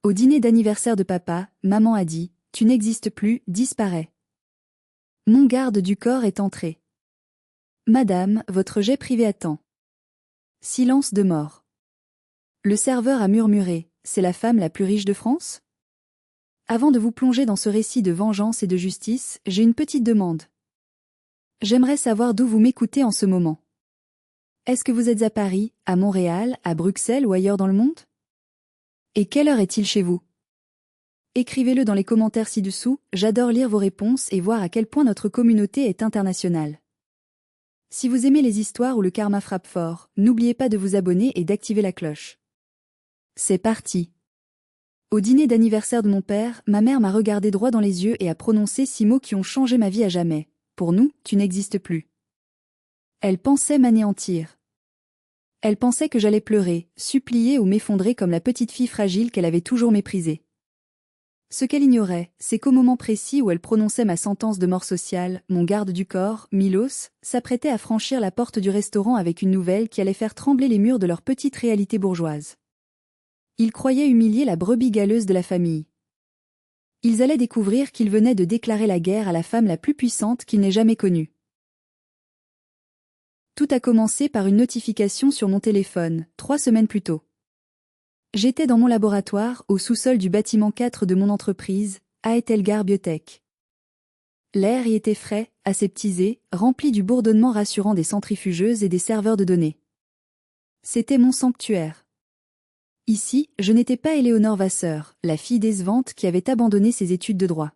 Au dîner d'anniversaire de papa, maman a dit « Tu n'existes plus, disparais ». Mon garde du corps est entré. Madame, votre jet privé attend. Silence de mort. Le serveur a murmuré « C'est la femme la plus riche de France ?» Avant de vous plonger dans ce récit de vengeance et de justice, j'ai une petite demande. J'aimerais savoir d'où vous m'écoutez en ce moment. Est-ce que vous êtes à Paris, à Montréal, à Bruxelles ou ailleurs dans le monde? Et quelle heure est-il chez vous? Écrivez-le dans les commentaires ci-dessous, j'adore lire vos réponses et voir à quel point notre communauté est internationale. Si vous aimez les histoires où le karma frappe fort, n'oubliez pas de vous abonner et d'activer la cloche. C'est parti. Au dîner d'anniversaire de mon père, ma mère m'a regardé droit dans les yeux et a prononcé 6 mots qui ont changé ma vie à jamais. Pour nous, tu n'existes plus. Elle pensait m'anéantir. Elle pensait que j'allais pleurer, supplier ou m'effondrer comme la petite fille fragile qu'elle avait toujours méprisée. Ce qu'elle ignorait, c'est qu'au moment précis où elle prononçait ma sentence de mort sociale, mon garde du corps, Milos, s'apprêtait à franchir la porte du restaurant avec une nouvelle qui allait faire trembler les murs de leur petite réalité bourgeoise. Ils croyaient humilier la brebis galeuse de la famille. Ils allaient découvrir qu'il venait de déclarer la guerre à la femme la plus puissante qu'il n'ait jamais connue. Tout a commencé par une notification sur mon téléphone, 3 semaines plus tôt. J'étais dans mon laboratoire, au sous-sol du bâtiment 4 de mon entreprise, Aetelgar Biotech. L'air y était frais, aseptisé, rempli du bourdonnement rassurant des centrifugeuses et des serveurs de données. C'était mon sanctuaire. Ici, je n'étais pas Éléonore Vasseur, la fille décevante qui avait abandonné ses études de droit.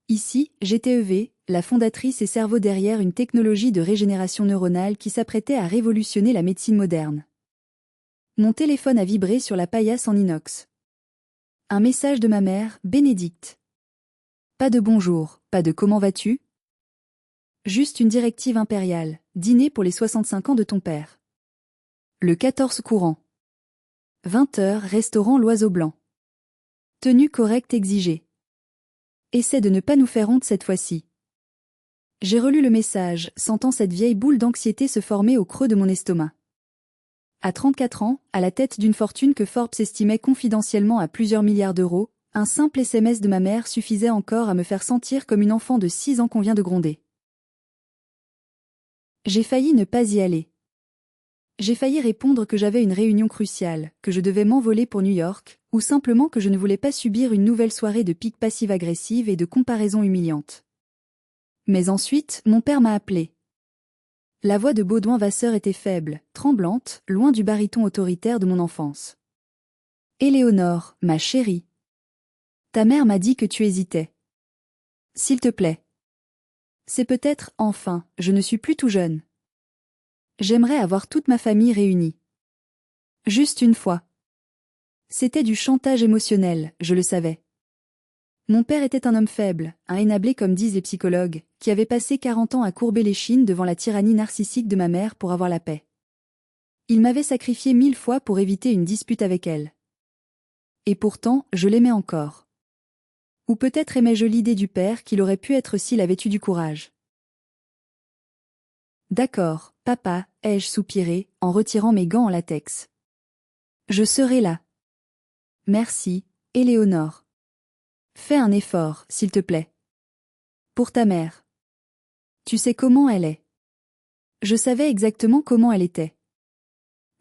Ici, j'étais Evie, la fondatrice et cerveau derrière une technologie de régénération neuronale qui s'apprêtait à révolutionner la médecine moderne. Mon téléphone a vibré sur la paillasse en inox. Un message de ma mère, Bénédicte. Pas de bonjour, pas de comment vas-tu? Juste une directive impériale, dîner pour les 65 ans de ton père. Le 14 courant. 20h, restaurant L'Oiseau Blanc. Tenue correcte exigée. Essaie de ne pas nous faire honte cette fois-ci. J'ai relu le message, sentant cette vieille boule d'anxiété se former au creux de mon estomac. À 34 ans, à la tête d'une fortune que Forbes estimait confidentiellement à plusieurs milliards d'euros, un simple SMS de ma mère suffisait encore à me faire sentir comme une enfant de 6 ans qu'on vient de gronder. J'ai failli ne pas y aller. J'ai failli répondre que j'avais une réunion cruciale, que je devais m'envoler pour New York, ou simplement que je ne voulais pas subir une nouvelle soirée de piques passives-agressives et de comparaisons humiliantes. Mais ensuite, mon père m'a appelé. La voix de Baudouin Vasseur était faible, tremblante, loin du baryton autoritaire de mon enfance. « Éléonore, ma chérie. Ta mère m'a dit que tu hésitais. S'il te plaît. C'est peut-être, enfin, je ne suis plus tout jeune. J'aimerais avoir toute ma famille réunie. Juste une fois. » C'était du chantage émotionnel, je le savais. Mon père était un homme faible, un énablé comme disent les psychologues, qui avait passé 40 ans à courber l'échine devant la tyrannie narcissique de ma mère pour avoir la paix. Il m'avait sacrifié 1000 fois pour éviter une dispute avec elle. Et pourtant, je l'aimais encore. Ou peut-être aimais-je l'idée du père qu'il aurait pu être s'il avait eu du courage. D'accord, papa, ai-je soupiré, en retirant mes gants en latex. Je serai là. Merci, Éléonore. Fais un effort, s'il te plaît. Pour ta mère. Tu sais comment elle est. Je savais exactement comment elle était.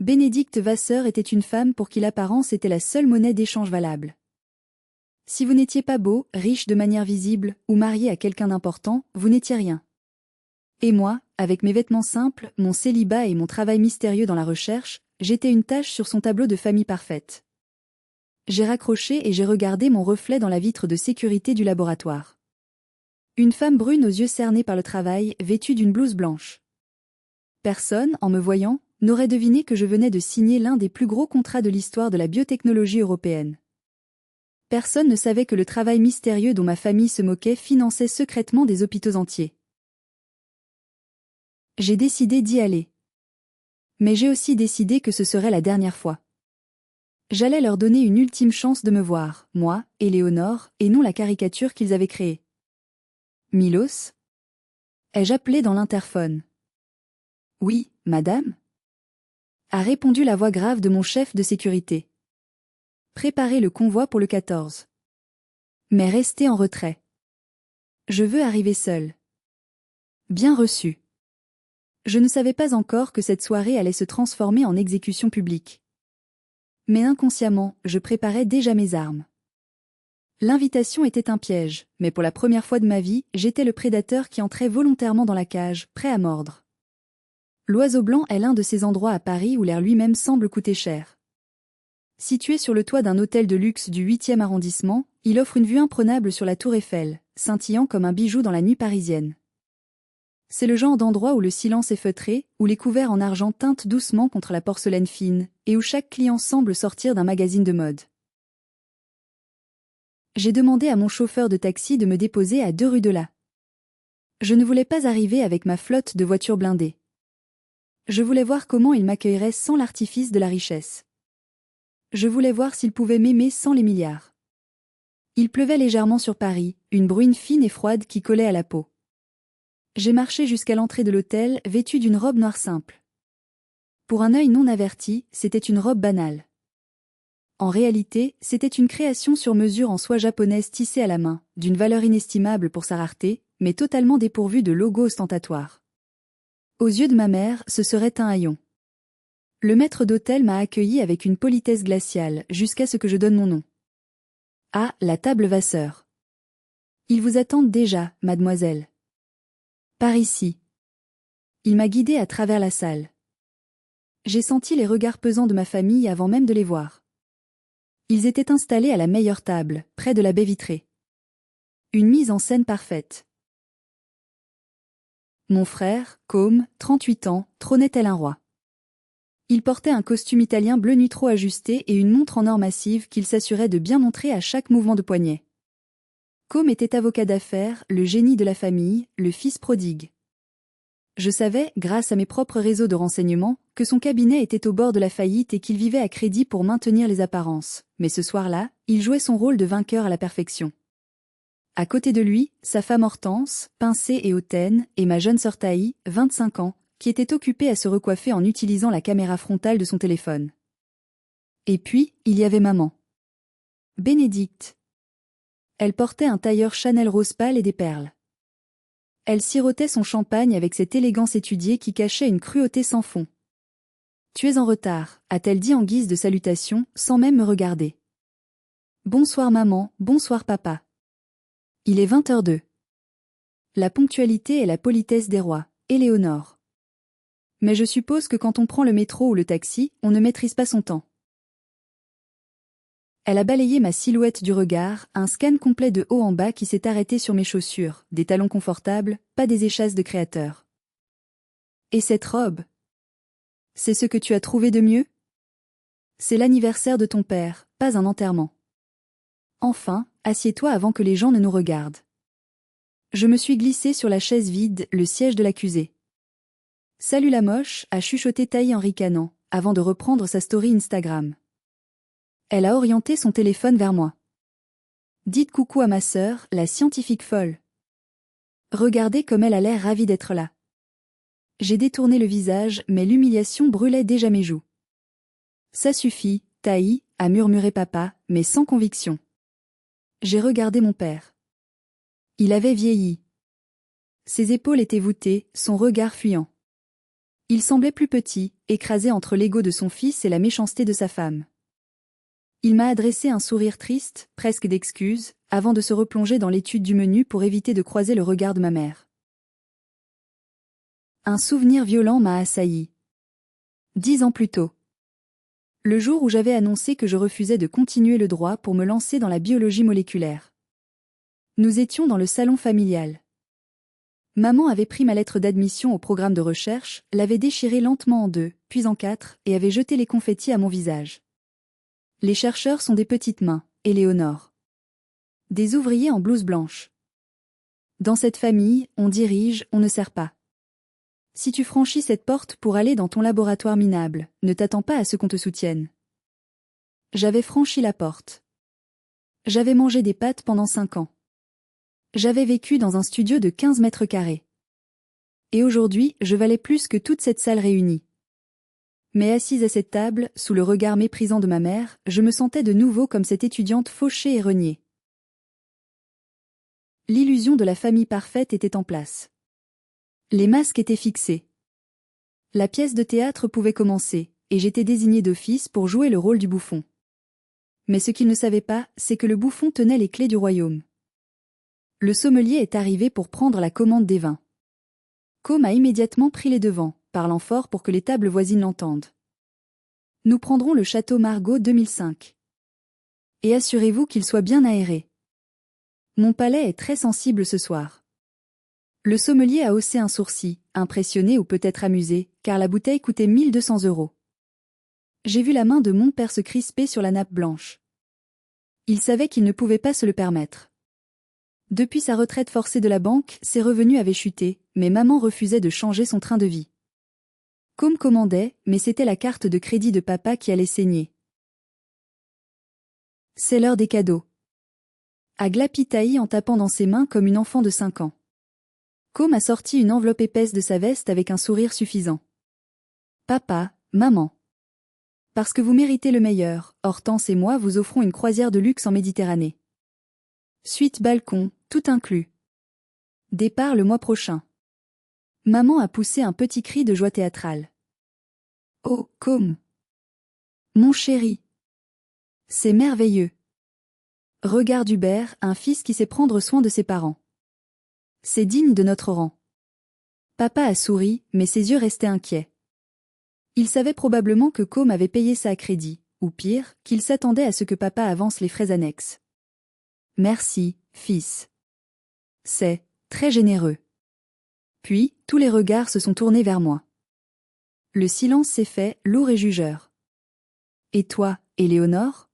Bénédicte Vasseur était une femme pour qui l'apparence était la seule monnaie d'échange valable. Si vous n'étiez pas beau, riche de manière visible, ou marié à quelqu'un d'important, vous n'étiez rien. Et moi, avec mes vêtements simples, mon célibat et mon travail mystérieux dans la recherche, j'étais une tache sur son tableau de famille parfaite. J'ai raccroché et j'ai regardé mon reflet dans la vitre de sécurité du laboratoire. Une femme brune aux yeux cernés par le travail, vêtue d'une blouse blanche. Personne, en me voyant, n'aurait deviné que je venais de signer l'un des plus gros contrats de l'histoire de la biotechnologie européenne. Personne ne savait que le travail mystérieux dont ma famille se moquait finançait secrètement des hôpitaux entiers. J'ai décidé d'y aller. Mais j'ai aussi décidé que ce serait la dernière fois. J'allais leur donner une ultime chance de me voir, moi, Éléonore, et non la caricature qu'ils avaient créée. Milos? Ai-je appelé dans l'interphone? Oui, madame? A répondu la voix grave de mon chef de sécurité. préparez le convoi pour le 14. Mais restez en retrait. Je veux arriver seul. Bien reçu. Je ne savais pas encore que cette soirée allait se transformer en exécution publique. Mais inconsciemment, je préparais déjà mes armes. L'invitation était un piège, mais pour la première fois de ma vie, j'étais le prédateur qui entrait volontairement dans la cage, prêt à mordre. L'Oiseau Blanc est l'un de ces endroits à Paris où l'air lui-même semble coûter cher. Situé sur le toit d'un hôtel de luxe du 8e arrondissement, il offre une vue imprenable sur la Tour Eiffel, scintillant comme un bijou dans la nuit parisienne. C'est le genre d'endroit où le silence est feutré, où les couverts en argent teintent doucement contre la porcelaine fine, et où chaque client semble sortir d'un magazine de mode. J'ai demandé à mon chauffeur de taxi de me déposer à 2 rues de là. Je ne voulais pas arriver avec ma flotte de voitures blindées. Je voulais voir comment il m'accueillerait sans l'artifice de la richesse. Je voulais voir s'il pouvait m'aimer sans les milliards. Il pleuvait légèrement sur Paris, une bruine fine et froide qui collait à la peau. J'ai marché jusqu'à l'entrée de l'hôtel, vêtu d'une robe noire simple. Pour un œil non averti, c'était une robe banale. En réalité, c'était une création sur mesure en soie japonaise tissée à la main, d'une valeur inestimable pour sa rareté, mais totalement dépourvue de logo ostentatoire. Aux yeux de ma mère, ce serait un haillon. Le maître d'hôtel m'a accueilli avec une politesse glaciale, jusqu'à ce que je donne mon nom. Ah, la table Vasseur. Ils vous attendent déjà, mademoiselle. Par ici. Il m'a guidée à travers la salle. J'ai senti les regards pesants de ma famille avant même de les voir. Ils étaient installés à la meilleure table, près de la baie vitrée. Une mise en scène parfaite. Mon frère, Côme, 38 ans, trônait tel un roi. Il portait un costume italien bleu nuit trop ajusté et une montre en or massive qu'il s'assurait de bien montrer à chaque mouvement de poignet. Côme était avocat d'affaires, le génie de la famille, le fils prodigue. Je savais, grâce à mes propres réseaux de renseignements, que son cabinet était au bord de la faillite et qu'il vivait à crédit pour maintenir les apparences, mais ce soir-là, il jouait son rôle de vainqueur à la perfection. À côté de lui, sa femme Hortense, pincée et hautaine, et ma jeune sœur Taï, 25 ans, qui était occupée à se recoiffer en utilisant la caméra frontale de son téléphone. Et puis, il y avait maman. Bénédicte. Elle portait un tailleur Chanel rose pâle et des perles. Elle sirotait son champagne avec cette élégance étudiée qui cachait une cruauté sans fond. « Tu es en retard », a-t-elle dit en guise de salutation, sans même me regarder. « Bonsoir maman, bonsoir papa. Il est 20h02. La ponctualité est la politesse des rois, Éléonore. Mais je suppose que quand on prend le métro ou le taxi, on ne maîtrise pas son temps. Elle a balayé ma silhouette du regard, un scan complet de haut en bas qui s'est arrêté sur mes chaussures, des talons confortables, pas des échasses de créateur. Et cette robe? C'est ce que tu as trouvé de mieux? C'est l'anniversaire de ton père, pas un enterrement. Enfin, assieds-toi avant que les gens ne nous regardent. Je me suis glissée sur la chaise vide, le siège de l'accusé. Salut la moche, a chuchoté Taï en ricanant, avant de reprendre sa story Instagram. Elle a orienté son téléphone vers moi. Dites coucou à ma sœur, la scientifique folle. Regardez comme elle a l'air ravie d'être là. J'ai détourné le visage, mais l'humiliation brûlait déjà mes joues. Ça suffit, Taï, a murmuré papa, mais sans conviction. J'ai regardé mon père. Il avait vieilli. Ses épaules étaient voûtées, son regard fuyant. Il semblait plus petit, écrasé entre l'ego de son fils et la méchanceté de sa femme. Il m'a adressé un sourire triste, presque d'excuse, avant de se replonger dans l'étude du menu pour éviter de croiser le regard de ma mère. Un souvenir violent m'a assailli. 10 ans plus tôt. Le jour où j'avais annoncé que je refusais de continuer le droit pour me lancer dans la biologie moléculaire. Nous étions dans le salon familial. Maman avait pris ma lettre d'admission au programme de recherche, l'avait déchirée lentement en 2, puis en 4, et avait jeté les confettis à mon visage. Les chercheurs sont des petites mains, Éléonore. Des ouvriers en blouse blanche. Dans cette famille, on dirige, on ne sert pas. Si tu franchis cette porte pour aller dans ton laboratoire minable, ne t'attends pas à ce qu'on te soutienne. J'avais franchi la porte. J'avais mangé des pâtes pendant 5 ans. J'avais vécu dans un studio de 15 mètres carrés. Et aujourd'hui, je valais plus que toute cette salle réunie. Mais assise à cette table, sous le regard méprisant de ma mère, je me sentais de nouveau comme cette étudiante fauchée et reniée. L'illusion de la famille parfaite était en place. Les masques étaient fixés. La pièce de théâtre pouvait commencer, et j'étais désignée d'office pour jouer le rôle du bouffon. Mais ce qu'il ne savait pas, c'est que le bouffon tenait les clés du royaume. Le sommelier est arrivé pour prendre la commande des vins. Com a immédiatement pris les devants, parlant fort pour que les tables voisines l'entendent. Nous prendrons le château Margaux 2005. Et assurez-vous qu'il soit bien aéré. Mon palais est très sensible ce soir. Le sommelier a haussé un sourcil, impressionné ou peut-être amusé, car la bouteille coûtait 1200 €. J'ai vu la main de mon père se crisper sur la nappe blanche. Il savait qu'il ne pouvait pas se le permettre. Depuis sa retraite forcée de la banque, ses revenus avaient chuté, mais maman refusait de changer son train de vie. Com commandait, mais c'était la carte de crédit de papa qui allait saigner. C'est l'heure des cadeaux. A glapi Taï en tapant dans ses mains comme une enfant de 5 ans. Com a sorti une enveloppe épaisse de sa veste avec un sourire suffisant. Papa, maman. Parce que vous méritez le meilleur, Hortense et moi vous offrons une croisière de luxe en Méditerranée. Suite balcon, tout inclus. Départ le mois prochain. Maman a poussé un petit cri de joie théâtrale. Oh, Com. Mon chéri. C'est merveilleux. Regarde Hubert, un fils qui sait prendre soin de ses parents. C'est digne de notre rang. Papa a souri, mais ses yeux restaient inquiets. Il savait probablement que Com avait payé ça à crédit, ou pire, qu'il s'attendait à ce que papa avance les frais annexes. Merci, fils. C'est très généreux. Puis, tous les regards se sont tournés vers moi. Le silence s'est fait, lourd et jugeur. Et toi, Éléonore ?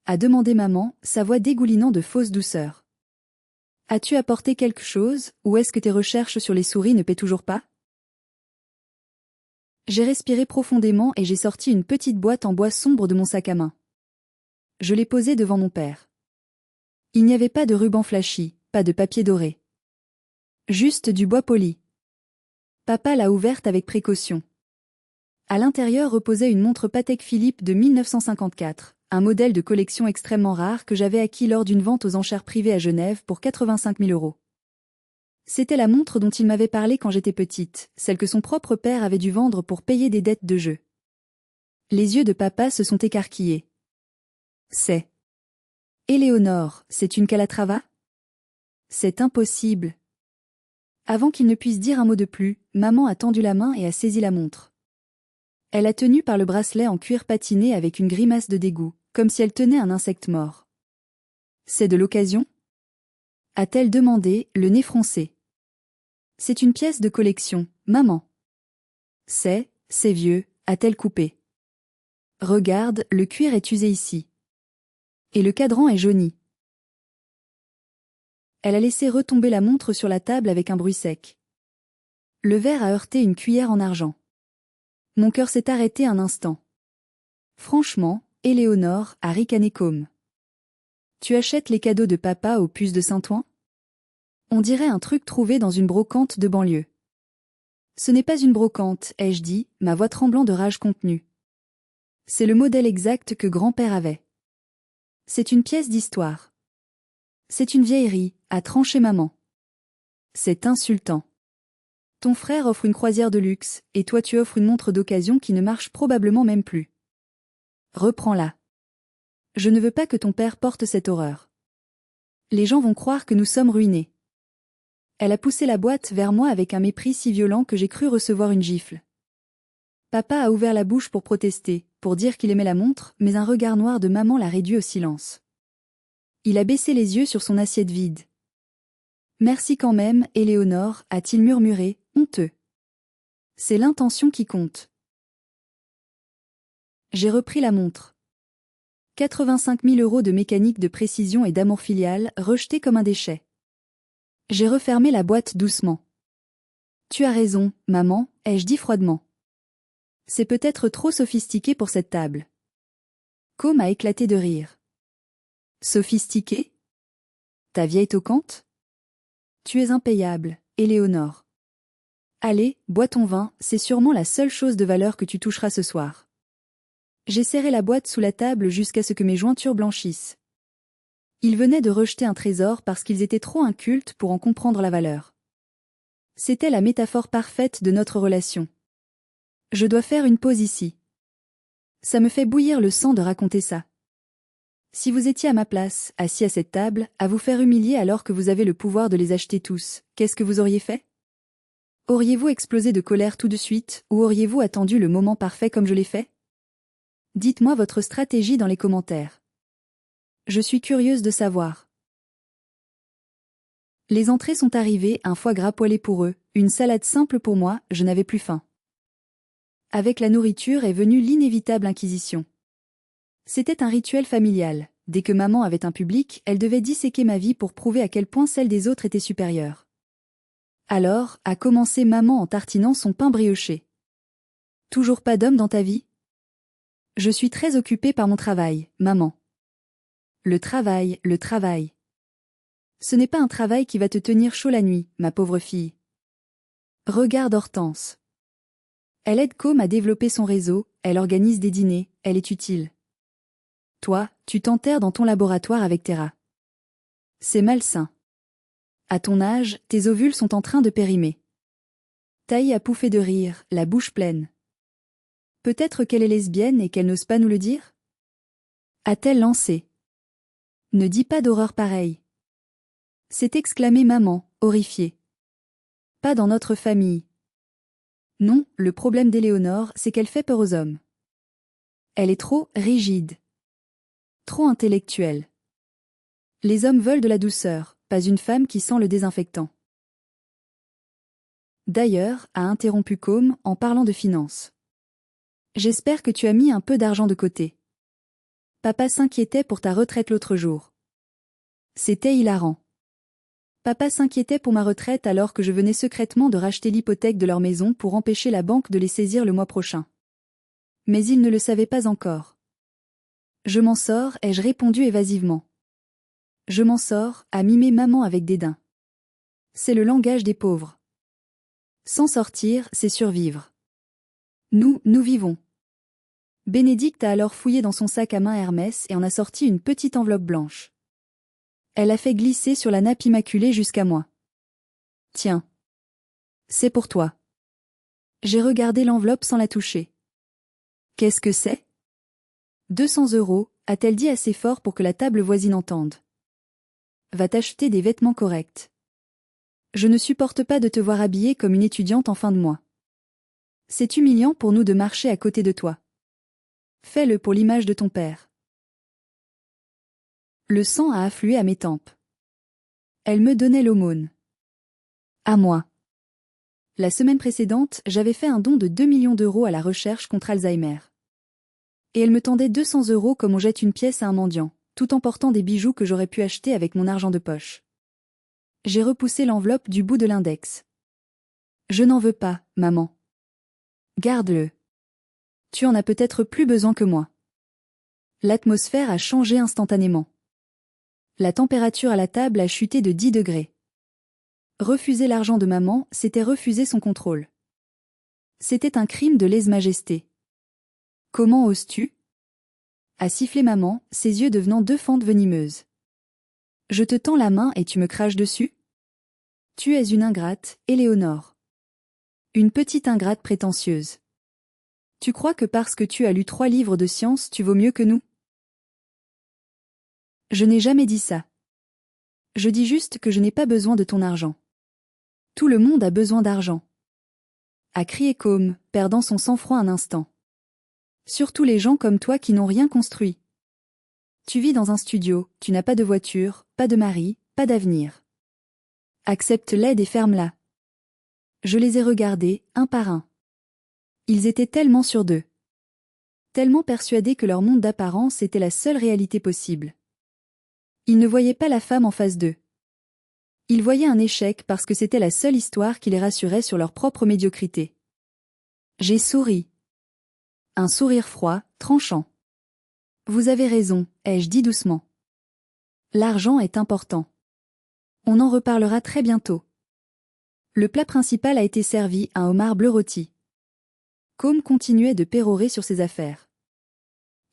A demandé maman, sa voix dégoulinant de fausse douceur. As-tu apporté quelque chose, ou est-ce que tes recherches sur les souris ne paient toujours pas ? J'ai respiré profondément et j'ai sorti une petite boîte en bois sombre de mon sac à main. Je l'ai posée devant mon père. Il n'y avait pas de ruban flashy, pas de papier doré. Juste du bois poli. Papa l'a ouverte avec précaution. À l'intérieur reposait une montre Patek Philippe de 1954, un modèle de collection extrêmement rare que j'avais acquis lors d'une vente aux enchères privées à Genève pour 85 000 €. C'était la montre dont il m'avait parlé quand j'étais petite, celle que son propre père avait dû vendre pour payer des dettes de jeu. Les yeux de papa se sont écarquillés. C'est. Éléonore, c'est une Calatrava ? C'est impossible. Avant qu'il ne puisse dire un mot de plus, maman a tendu la main et a saisi la montre. Elle a tenu par le bracelet en cuir patiné avec une grimace de dégoût, comme si elle tenait un insecte mort. C'est de l'occasion ? A-t-elle demandé, le nez froncé. C'est une pièce de collection, maman. C'est vieux, a-t-elle coupé. Regarde, le cuir est usé ici. Et le cadran est jauni. Elle a laissé retomber la montre sur la table avec un bruit sec. Le verre a heurté une cuillère en argent. Mon cœur s'est arrêté un instant. Franchement, Éléonore, a ricané Com. Tu achètes les cadeaux de papa aux puces de Saint-Ouen ? On dirait un truc trouvé dans une brocante de banlieue. Ce n'est pas une brocante, ai-je dit, ma voix tremblant de rage contenue. C'est le modèle exact que grand-père avait. C'est une pièce d'histoire. C'est une vieillerie, a tranché maman. C'est insultant. Ton frère offre une croisière de luxe, et toi tu offres une montre d'occasion qui ne marche probablement même plus. Reprends-la. Je ne veux pas que ton père porte cette horreur. Les gens vont croire que nous sommes ruinés. Elle a poussé la boîte vers moi avec un mépris si violent que j'ai cru recevoir une gifle. Papa a ouvert la bouche pour protester, pour dire qu'il aimait la montre, mais un regard noir de maman l'a réduit au silence. Il a baissé les yeux sur son assiette vide. Merci quand même, Éléonore, a-t-il murmuré, honteux. C'est l'intention qui compte. J'ai repris la montre. 85 000 € de mécanique de précision et d'amour filial, rejetés comme un déchet. J'ai refermé la boîte doucement. Tu as raison, maman, ai-je dit froidement. C'est peut-être trop sophistiqué pour cette table. Com a éclaté de rire. Sophistiqué ? Ta vieille toquante ? Tu es impayable, Éléonore. Allez, bois ton vin, c'est sûrement la seule chose de valeur que tu toucheras ce soir. J'ai serré la boîte sous la table jusqu'à ce que mes jointures blanchissent. Ils venaient de rejeter un trésor parce qu'ils étaient trop incultes pour en comprendre la valeur. C'était la métaphore parfaite de notre relation. Je dois faire une pause ici. Ça me fait bouillir le sang de raconter ça. Si vous étiez à ma place, assis à cette table, à vous faire humilier alors que vous avez le pouvoir de les acheter tous, qu'est-ce que vous auriez fait? Auriez-vous explosé de colère tout de suite, ou auriez-vous attendu le moment parfait comme je l'ai fait? Dites-moi votre stratégie dans les commentaires. Je suis curieuse de savoir. Les entrées sont arrivées, un foie gras poêlé pour eux, une salade simple pour moi, je n'avais plus faim. Avec la nourriture est venue l'inévitable inquisition. C'était un rituel familial. Dès que maman avait un public, elle devait disséquer ma vie pour prouver à quel point celle des autres était supérieure. Alors, a commencé maman en tartinant son pain brioché. Toujours pas d'homme dans ta vie? Je suis très occupée par mon travail, maman. Le travail, le travail. Ce n'est pas un travail qui va te tenir chaud la nuit, ma pauvre fille. Regarde Hortense. Elle aide Com à développer son réseau, elle organise des dîners, elle est utile. Toi, tu t'enterres dans ton laboratoire avec tes rats. C'est malsain. À ton âge, tes ovules sont en train de périmer. Taï a pouffé de rire, la bouche pleine. Peut-être qu'elle est lesbienne et qu'elle n'ose pas nous le dire? A-t-elle lancé? Ne dis pas d'horreur pareille. S'est exclamée maman, horrifiée. Pas dans notre famille. Non, le problème d'Éléonore, c'est qu'elle fait peur aux hommes. Elle est trop rigide. Trop intellectuelle. Les hommes veulent de la douceur, pas une femme qui sent le désinfectant. D'ailleurs, a interrompu Com en parlant de finances. J'espère que tu as mis un peu d'argent de côté. Papa s'inquiétait pour ta retraite l'autre jour. C'était hilarant. Papa s'inquiétait pour ma retraite alors que je venais secrètement de racheter l'hypothèque de leur maison pour empêcher la banque de les saisir le mois prochain. Mais il ne le savait pas encore. Je m'en sors, ai-je répondu évasivement. Je m'en sors, a mimé maman avec dédain. C'est le langage des pauvres. S'en sortir, c'est survivre. Nous vivons. Bénédicte a alors fouillé dans son sac à main Hermès et en a sorti une petite enveloppe blanche. Elle a fait glisser sur la nappe immaculée jusqu'à moi. Tiens. C'est pour toi. J'ai regardé l'enveloppe sans la toucher. Qu'est-ce que c'est? 200 €, a-t-elle dit assez fort pour que la table voisine entende. Va t'acheter des vêtements corrects. Je ne supporte pas de te voir habillée comme une étudiante en fin de mois. C'est humiliant pour nous de marcher à côté de toi. Fais-le pour l'image de ton père. Le sang a afflué à mes tempes. Elle me donnait l'aumône. À moi. La semaine précédente, j'avais fait un don de 2 millions d'euros à la recherche contre Alzheimer. Et elle me tendait 200 € comme on jette une pièce à un mendiant, tout en portant des bijoux que j'aurais pu acheter avec mon argent de poche. J'ai repoussé l'enveloppe du bout de l'index. Je n'en veux pas, maman. Garde-le. Tu en as peut-être plus besoin que moi. L'atmosphère a changé instantanément. La température à la table a chuté de 10 degrés. Refuser l'argent de maman, c'était refuser son contrôle. C'était un crime de lèse-majesté. Comment oses-tu? A sifflé maman, ses yeux devenant deux fentes venimeuses. Je te tends la main et tu me craches dessus? Tu es une ingrate, Éléonore. Une petite ingrate prétentieuse. Tu crois que parce que tu as lu 3 livres de science, tu vaux mieux que nous? Je n'ai jamais dit ça. Je dis juste que je n'ai pas besoin de ton argent. Tout le monde a besoin d'argent. A crié Com, perdant son sang-froid un instant. Surtout les gens comme toi qui n'ont rien construit. Tu vis dans un studio, tu n'as pas de voiture, pas de mari, pas d'avenir. Accepte l'aide et ferme-la. Je les ai regardés, un par un. Ils étaient tellement sûrs d'eux. Tellement persuadés que leur monde d'apparence était la seule réalité possible. Ils ne voyaient pas la femme en face d'eux. Ils voyaient un échec parce que c'était la seule histoire qui les rassurait sur leur propre médiocrité. J'ai souri. Un sourire froid, tranchant. Vous avez raison, ai-je dit doucement. L'argent est important. On en reparlera très bientôt. Le plat principal a été servi, un homard bleu rôti. Com continuait de pérorer sur ses affaires.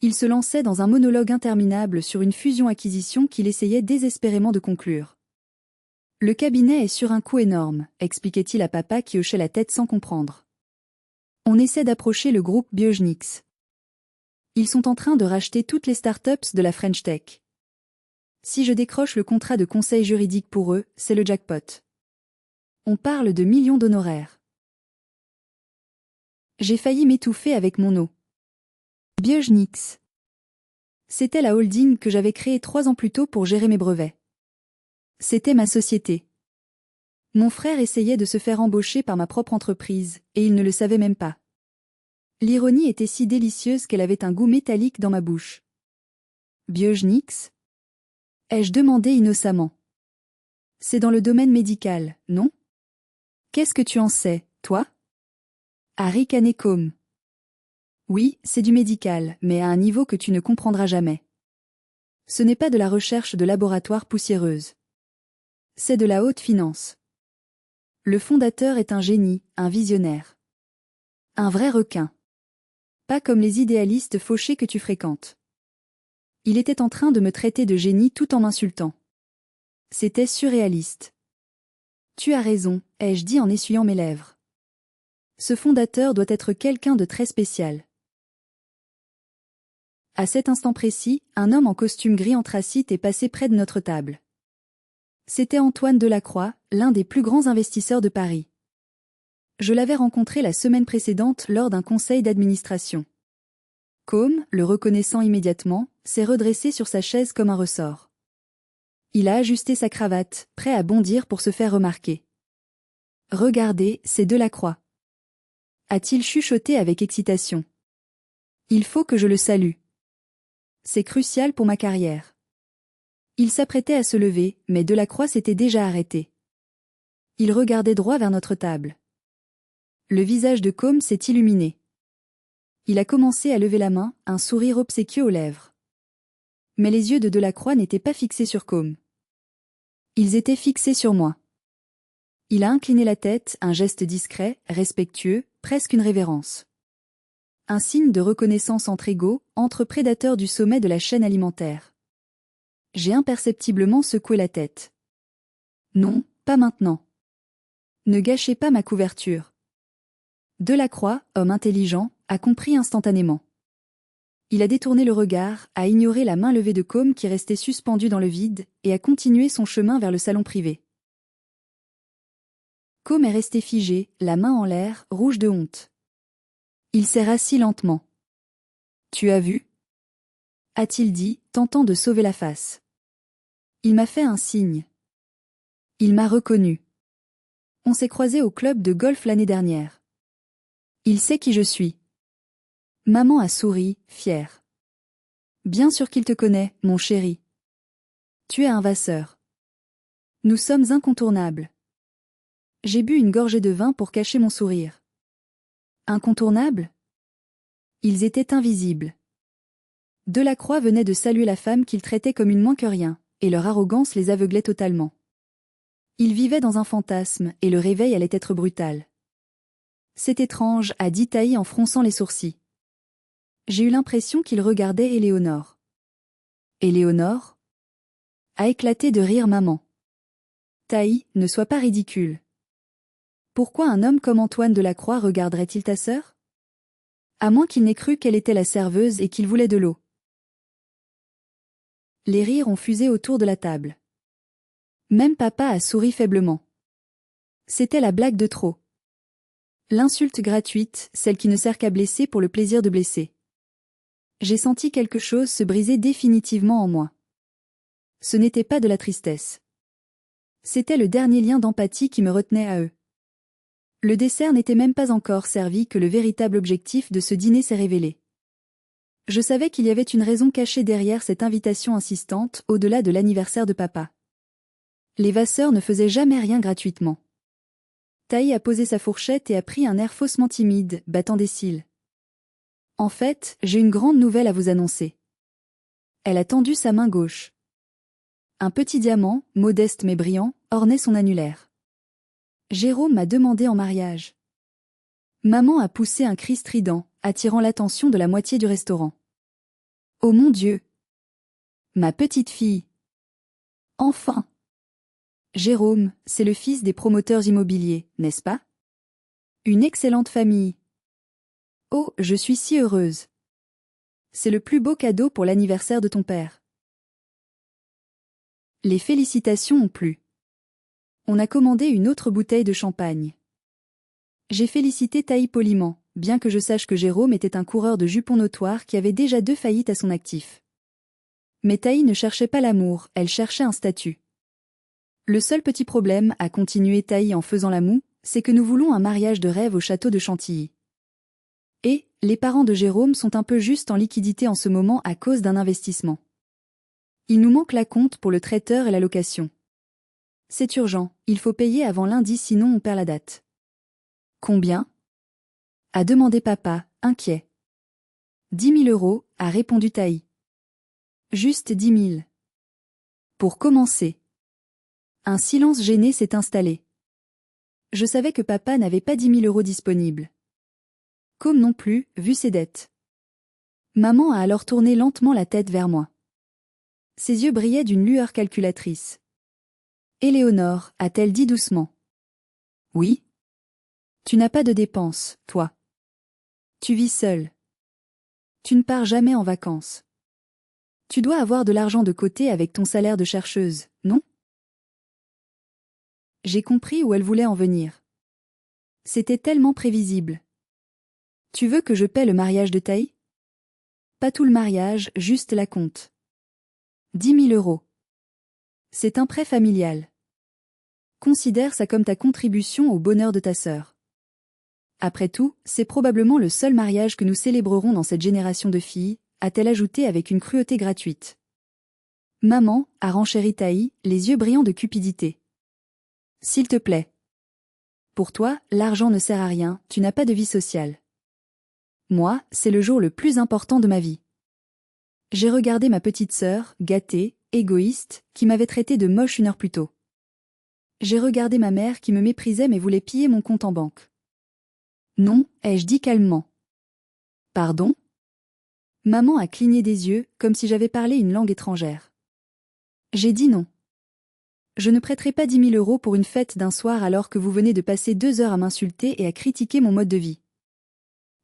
Il se lançait dans un monologue interminable sur une fusion-acquisition qu'il essayait désespérément de conclure. Le cabinet est sur un coup énorme, expliquait-il à papa qui hochait la tête sans comprendre. On essaie d'approcher le groupe Biogenix. Ils sont en train de racheter toutes les startups de la French Tech. Si je décroche le contrat de conseil juridique pour eux, c'est le jackpot. On parle de millions d'honoraires. J'ai failli m'étouffer avec mon eau. Biogenix. C'était la holding que j'avais créée 3 ans plus tôt pour gérer mes brevets. C'était ma société. Mon frère essayait de se faire embaucher par ma propre entreprise, et il ne le savait même pas. L'ironie était si délicieuse qu'elle avait un goût métallique dans ma bouche. Biogenix ? Ai-je demandé innocemment. C'est dans le domaine médical, non ? Qu'est-ce que tu en sais, toi ? A ricané Com. Oui, c'est du médical, mais à un niveau que tu ne comprendras jamais. Ce n'est pas de la recherche de laboratoire poussiéreuse. C'est de la haute finance. Le fondateur est un génie, un visionnaire. Un vrai requin. Pas comme les idéalistes fauchés que tu fréquentes. Il était en train de me traiter de génie tout en m'insultant. C'était surréaliste. Tu as raison, ai-je dit en essuyant mes lèvres. Ce fondateur doit être quelqu'un de très spécial. À cet instant précis, un homme en costume gris anthracite est passé près de notre table. C'était Antoine Delacroix, l'un des plus grands investisseurs de Paris. Je l'avais rencontré la semaine précédente lors d'un conseil d'administration. Com, le reconnaissant immédiatement, s'est redressé sur sa chaise comme un ressort. Il a ajusté sa cravate, prêt à bondir pour se faire remarquer. « Regardez, c'est Delacroix. » a-t-il chuchoté avec excitation. « Il faut que je le salue. C'est crucial pour ma carrière. » Il s'apprêtait à se lever, mais Delacroix s'était déjà arrêté. Il regardait droit vers notre table. Le visage de Com s'est illuminé. Il a commencé à lever la main, un sourire obséquieux aux lèvres. Mais les yeux de Delacroix n'étaient pas fixés sur Com. Ils étaient fixés sur moi. Il a incliné la tête, un geste discret, respectueux, presque une révérence. Un signe de reconnaissance entre égaux, entre prédateurs du sommet de la chaîne alimentaire. J'ai imperceptiblement secoué la tête. Non, pas maintenant. Ne gâchez pas ma couverture. Delacroix, homme intelligent, a compris instantanément. Il a détourné le regard, a ignoré la main levée de Com qui restait suspendue dans le vide, et a continué son chemin vers le salon privé. Com est resté figé, la main en l'air, rouge de honte. Il s'est rassis lentement. « Tu as vu » a-t-il dit, tentant de sauver la face. Il m'a fait un signe. Il m'a reconnu. On s'est croisés au club de golf l'année dernière. Il sait qui je suis. Maman a souri, fière. Bien sûr qu'il te connaît, mon chéri. Tu es un vasseur. Nous sommes incontournables. J'ai bu une gorgée de vin pour cacher mon sourire. Incontournables ? Ils étaient invisibles. Delacroix venait de saluer la femme qu'il traitait comme une moins que rien, et leur arrogance les aveuglait totalement. Ils vivaient dans un fantasme, et le réveil allait être brutal. C'est étrange, a dit Taï en fronçant les sourcils. J'ai eu l'impression qu'il regardait Éléonore. Éléonore ? A éclaté de rire maman. Taï, ne sois pas ridicule. Pourquoi un homme comme Antoine Delacroix regarderait-il ta sœur ? À moins qu'il n'ait cru qu'elle était la serveuse et qu'il voulait de l'eau. Les rires ont fusé autour de la table. Même papa a souri faiblement. C'était la blague de trop. L'insulte gratuite, celle qui ne sert qu'à blesser pour le plaisir de blesser. J'ai senti quelque chose se briser définitivement en moi. Ce n'était pas de la tristesse. C'était le dernier lien d'empathie qui me retenait à eux. Le dessert n'était même pas encore servi que le véritable objectif de ce dîner s'est révélé. Je savais qu'il y avait une raison cachée derrière cette invitation insistante, au-delà de l'anniversaire de papa. Les Vasseurs ne faisaient jamais rien gratuitement. Taï a posé sa fourchette et a pris un air faussement timide, battant des cils. En fait, j'ai une grande nouvelle à vous annoncer. Elle a tendu sa main gauche. Un petit diamant, modeste mais brillant, ornait son annulaire. Jérôme m'a demandé en mariage. Maman a poussé un cri strident, attirant l'attention de la moitié du restaurant. Oh mon Dieu! Ma petite fille! Enfin! Jérôme, c'est le fils des promoteurs immobiliers, n'est-ce pas? Une excellente famille. Oh, je suis si heureuse. C'est le plus beau cadeau pour l'anniversaire de ton père. Les félicitations ont plu. On a commandé une autre bouteille de champagne. J'ai félicité Taï poliment, bien que je sache que Jérôme était un coureur de jupons notoire qui avait déjà 2 faillites à son actif. Mais Taï ne cherchait pas l'amour, elle cherchait un statut. Le seul petit problème, a continué Taï en faisant la moue, c'est que nous voulons un mariage de rêve au château de Chantilly. Et, les parents de Jérôme sont un peu justes en liquidité en ce moment à cause d'un investissement. Il nous manque la compte pour le traiteur et la location. C'est urgent, il faut payer avant lundi sinon on perd la date. Combien? A demandé papa, inquiet. 10 000 €, a répondu Taï. Juste 10 000. Pour commencer. Un silence gêné s'est installé. Je savais que papa n'avait pas 10 000 € disponibles. Comme non plus, vu ses dettes. Maman a alors tourné lentement la tête vers moi. Ses yeux brillaient d'une lueur calculatrice. Éléonore, a-t-elle dit doucement. Oui. Tu n'as pas de dépenses, toi. Tu vis seule. Tu ne pars jamais en vacances. Tu dois avoir de l'argent de côté avec ton salaire de chercheuse, non? J'ai compris où elle voulait en venir. C'était tellement prévisible. Tu veux que je paie le mariage de Taï? Pas tout le mariage, juste la compte. 10 000 €. C'est un prêt familial. Considère ça comme ta contribution au bonheur de ta sœur. Après tout, c'est probablement le seul mariage que nous célébrerons dans cette génération de filles, a-t-elle ajouté avec une cruauté gratuite. Maman, a renchéri Taï, les yeux brillants de cupidité. S'il te plaît. Pour toi, l'argent ne sert à rien, tu n'as pas de vie sociale. Moi, c'est le jour le plus important de ma vie. J'ai regardé ma petite sœur, gâtée, égoïste, qui m'avait traité de moche 1 heure plus tôt. J'ai regardé ma mère qui me méprisait mais voulait piller mon compte en banque. Non, ai-je dit calmement. Pardon? Maman a cligné des yeux, comme si j'avais parlé une langue étrangère. J'ai dit non. Je ne prêterai pas 10 000 € pour une fête d'un soir alors que vous venez de passer 2 heures à m'insulter et à critiquer mon mode de vie.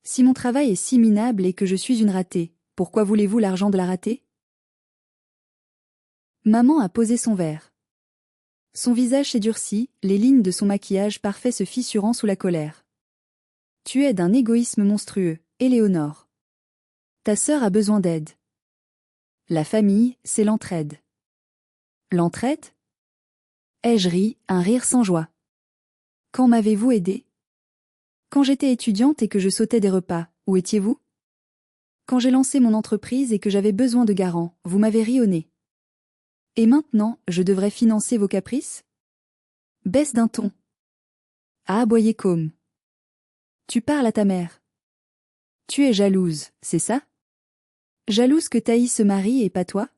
Si mon travail est si minable et que je suis une ratée, pourquoi voulez-vous l'argent de la ratée? Maman a posé son verre. Son visage s'est durci, les lignes de son maquillage parfait se fissurant sous la colère. Tu es d'un égoïsme monstrueux, Éléonore. Ta sœur a besoin d'aide. La famille, c'est l'entraide. L'entraide? Ai-je ri, un rire sans joie. Quand m'avez-vous aidé? Quand j'étais étudiante et que je sautais des repas, où étiez-vous? Quand j'ai lancé mon entreprise et que j'avais besoin de garants, vous m'avez ri au nez. Et maintenant, je devrais financer vos caprices? Baisse d'un ton. A aboyé comme. Tu parles à ta mère. Tu es jalouse, c'est ça? Jalouse que Taï se marie et pas toi?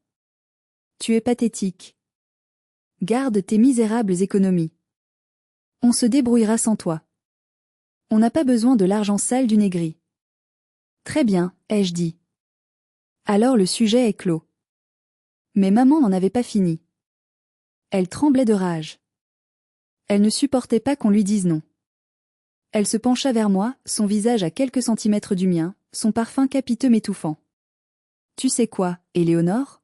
Tu es pathétique. Garde tes misérables économies. On se débrouillera sans toi. On n'a pas besoin de l'argent sale du négri. Très bien, ai-je dit. Alors le sujet est clos. Mais maman n'en avait pas fini. Elle tremblait de rage. Elle ne supportait pas qu'on lui dise non. Elle se pencha vers moi, son visage à quelques centimètres du mien, son parfum capiteux m'étouffant. Tu sais quoi, Éléonore?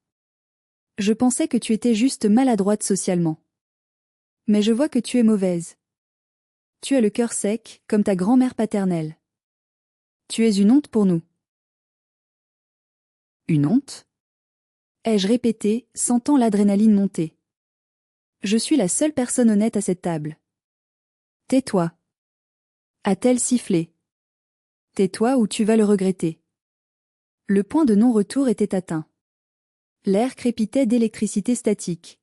Je pensais que tu étais juste maladroite socialement. Mais je vois que tu es mauvaise. Tu as le cœur sec, comme ta grand-mère paternelle. Tu es une honte pour nous. Une honte? Ai-je répété, sentant l'adrénaline monter. Je suis la seule personne honnête à cette table. Tais-toi. A-t-elle sifflé? Tais-toi ou tu vas le regretter. Le point de non-retour était atteint. L'air crépitait d'électricité statique.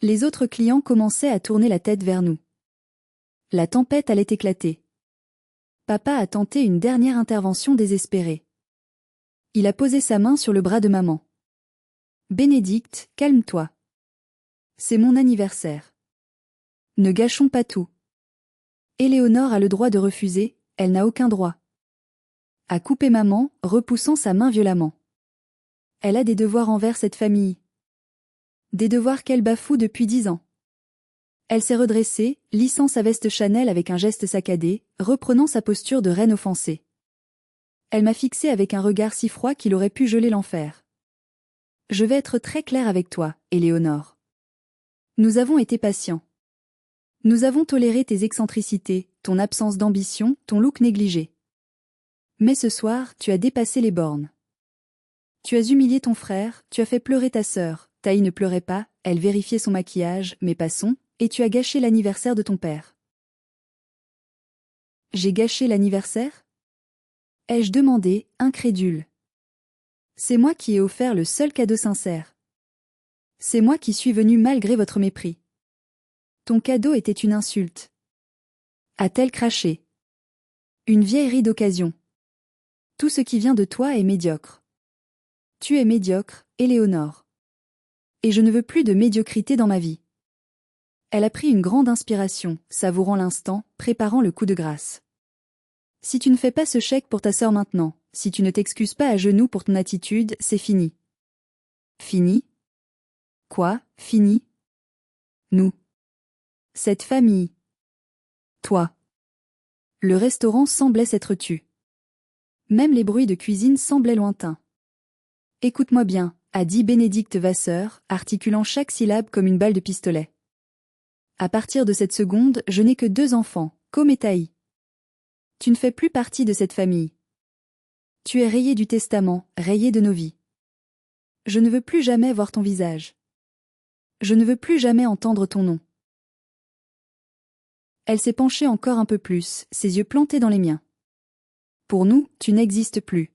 Les autres clients commençaient à tourner la tête vers nous. La tempête allait éclater. Papa a tenté une dernière intervention désespérée. Il a posé sa main sur le bras de maman. Bénédicte, calme-toi. C'est mon anniversaire. Ne gâchons pas tout. Éléonore a le droit de refuser, elle n'a aucun droit. A coupé maman, repoussant sa main violemment. Elle a des devoirs envers cette famille. Des devoirs qu'elle bafoue depuis 10 ans. Elle s'est redressée, lissant sa veste Chanel avec un geste saccadé, reprenant sa posture de reine offensée. Elle m'a fixé avec un regard si froid qu'il aurait pu geler l'enfer. Je vais être très claire avec toi, Éléonore. Nous avons été patients. Nous avons toléré tes excentricités, ton absence d'ambition, ton look négligé. Mais ce soir, tu as dépassé les bornes. Tu as humilié ton frère, tu as fait pleurer ta sœur. Taï ne pleurait pas, elle vérifiait son maquillage, mais passons, et tu as gâché l'anniversaire de ton père. J'ai gâché l'anniversaire ? Ai-je demandé, incrédule. C'est moi qui ai offert le seul cadeau sincère. C'est moi qui suis venu malgré votre mépris. Ton cadeau était une insulte. A-t-elle craché? Une vieillerie d'occasion. Tout ce qui vient de toi est médiocre. Tu es médiocre, Éléonore. Et je ne veux plus de médiocrité dans ma vie. Elle a pris une grande inspiration, savourant l'instant, préparant le coup de grâce. Si tu ne fais pas ce chèque pour ta sœur maintenant, si tu ne t'excuses pas à genoux pour ton attitude, c'est fini. Fini? Quoi, fini? Nous. Cette famille. Toi. Le restaurant semblait s'être tu. Même les bruits de cuisine semblaient lointains. Écoute-moi bien, a dit Bénédicte Vasseur, articulant chaque syllabe comme une balle de pistolet. À partir de cette seconde, je n'ai que 2 enfants, Com et Taï. Tu ne fais plus partie de cette famille. Tu es rayé du testament, rayé de nos vies. Je ne veux plus jamais voir ton visage. Je ne veux plus jamais entendre ton nom. Elle s'est penchée encore un peu plus, ses yeux plantés dans les miens. Pour nous, tu n'existes plus.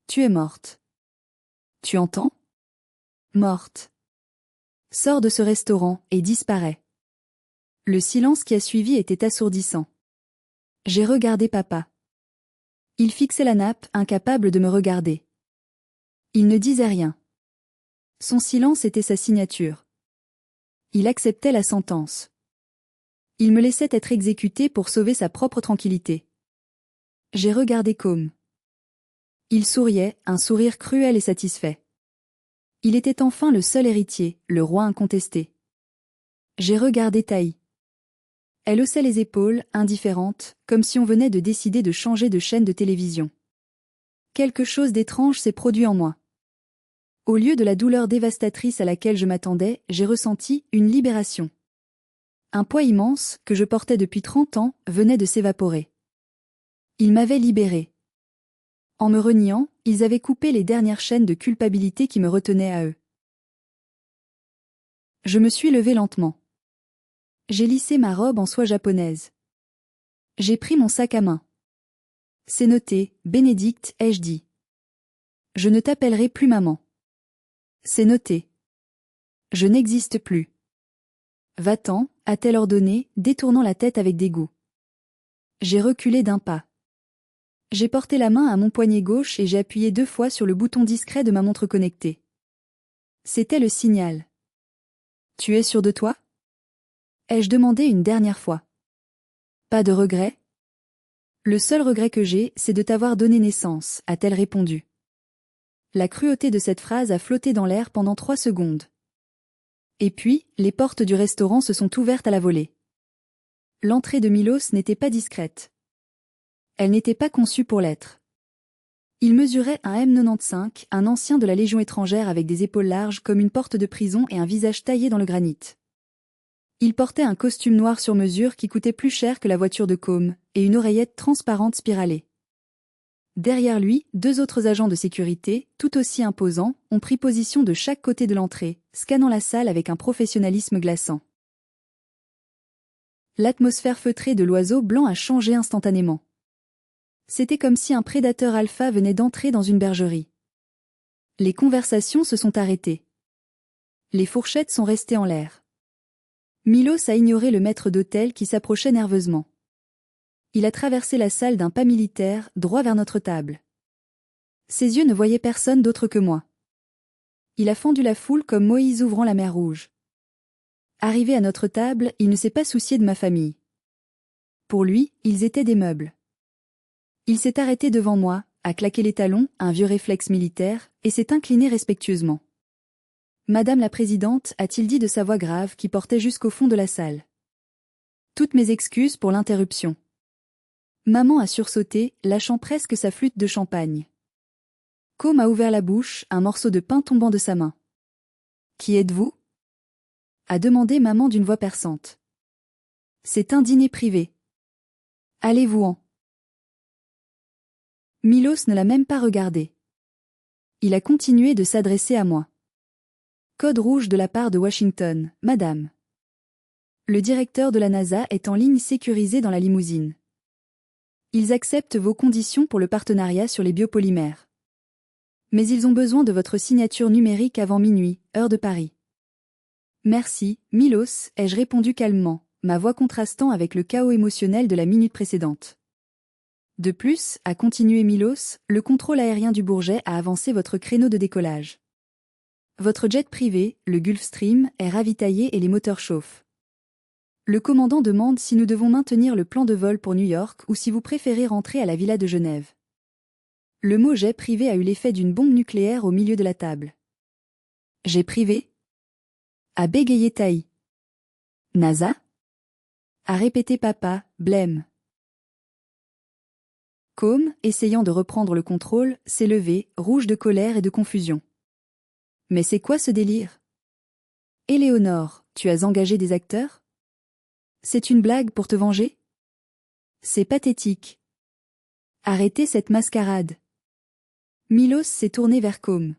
Tu es morte. Tu entends? Morte. Sors de ce restaurant et disparais. Le silence qui a suivi était assourdissant. J'ai regardé papa. Il fixait la nappe, incapable de me regarder. Il ne disait rien. Son silence était sa signature. Il acceptait la sentence. Il me laissait être exécuté pour sauver sa propre tranquillité. J'ai regardé Com. Il souriait, un sourire cruel et satisfait. Il était enfin le seul héritier, le roi incontesté. J'ai regardé Taï. Elle haussait les épaules, indifférente, comme si on venait de décider de changer de chaîne de télévision. Quelque chose d'étrange s'est produit en moi. Au lieu de la douleur dévastatrice à laquelle je m'attendais, j'ai ressenti une libération. Un poids immense, que je portais depuis 30 ans, venait de s'évaporer. Ils m'avaient libéré. En me reniant, ils avaient coupé les dernières chaînes de culpabilité qui me retenaient à eux. Je me suis levée lentement. J'ai lissé ma robe en soie japonaise. J'ai pris mon sac à main. C'est noté, Bénédicte, ai-je dit. Je ne t'appellerai plus maman. C'est noté. Je n'existe plus. Va-t'en, a-t-elle ordonné, détournant la tête avec dégoût. J'ai reculé d'un pas. J'ai porté la main à mon poignet gauche et j'ai appuyé 2 fois sur le bouton discret de ma montre connectée. C'était le signal. Tu es sûr de toi? Ai-je demandé une dernière fois. Pas de regret? Le seul regret que j'ai, c'est de t'avoir donné naissance, a-t-elle répondu. La cruauté de cette phrase a flotté dans l'air pendant 3 secondes. Et puis, les portes du restaurant se sont ouvertes à la volée. L'entrée de Milos n'était pas discrète. Elle n'était pas conçue pour l'être. Il mesurait un M95, un ancien de la Légion étrangère avec des épaules larges comme une porte de prison et un visage taillé dans le granit. Il portait un costume noir sur mesure qui coûtait plus cher que la voiture de Com, et une oreillette transparente spiralée. Derrière lui, 2 autres agents de sécurité, tout aussi imposants, ont pris position de chaque côté de l'entrée, scannant la salle avec un professionnalisme glaçant. L'atmosphère feutrée de l'oiseau blanc a changé instantanément. C'était comme si un prédateur alpha venait d'entrer dans une bergerie. Les conversations se sont arrêtées. Les fourchettes sont restées en l'air. Milos a ignoré le maître d'hôtel qui s'approchait nerveusement. Il a traversé la salle d'un pas militaire, droit vers notre table. Ses yeux ne voyaient personne d'autre que moi. Il a fendu la foule comme Moïse ouvrant la mer Rouge. Arrivé à notre table, il ne s'est pas soucié de ma famille. Pour lui, ils étaient des meubles. Il s'est arrêté devant moi, a claqué les talons, un vieux réflexe militaire, et s'est incliné respectueusement. Madame la présidente, a-t-il dit de sa voix grave qui portait jusqu'au fond de la salle. Toutes mes excuses pour l'interruption. Maman a sursauté, lâchant presque sa flûte de champagne. Com a ouvert la bouche, un morceau de pain tombant de sa main. Qui êtes-vous? A demandé maman d'une voix perçante. C'est un dîner privé. Allez-vous-en. Milos ne l'a même pas regardé. Il a continué de s'adresser à moi. Code rouge de la part de Washington, madame. Le directeur de la NASA est en ligne sécurisée dans la limousine. Ils acceptent vos conditions pour le partenariat sur les biopolymères. Mais ils ont besoin de votre signature numérique avant minuit, heure de Paris. Merci, Milos, ai-je répondu calmement, ma voix contrastant avec le chaos émotionnel de la minute précédente. De plus, a continué Milos, le contrôle aérien du Bourget a avancé votre créneau de décollage. Votre jet privé, le Gulfstream, est ravitaillé et les moteurs chauffent. Le commandant demande si nous devons maintenir le plan de vol pour New York ou si vous préférez rentrer à la villa de Genève. Le mot jet privé a eu l'effet d'une bombe nucléaire au milieu de la table. Jet privé? A bégayé Taï. NASA? A répété papa, blême. Com, essayant de reprendre le contrôle, s'est levé, rouge de colère et de confusion. Mais c'est quoi ce délire? Éléonore, tu as engagé des acteurs? C'est une blague pour te venger? C'est pathétique. Arrêtez cette mascarade. Milos s'est tourné vers Com.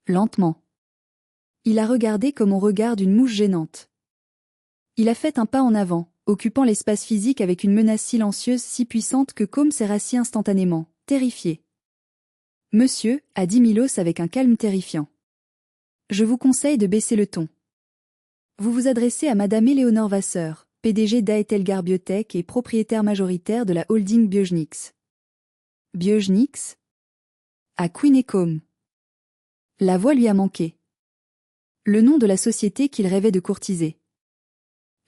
Lentement. Il a regardé comme on regarde une mouche gênante. Il a fait un pas en avant, occupant l'espace physique avec une menace silencieuse si puissante que Com s'est rassis instantanément, terrifié. Monsieur, a dit Milos avec un calme terrifiant. Je vous conseille de baisser le ton. Vous vous adressez à Madame Éléonore Vasseur, PDG d'Aetelgar Biotech et propriétaire majoritaire de la holding Biogenix. Biogenix? À Queen. La voix lui a manqué. Le nom de la société qu'il rêvait de courtiser.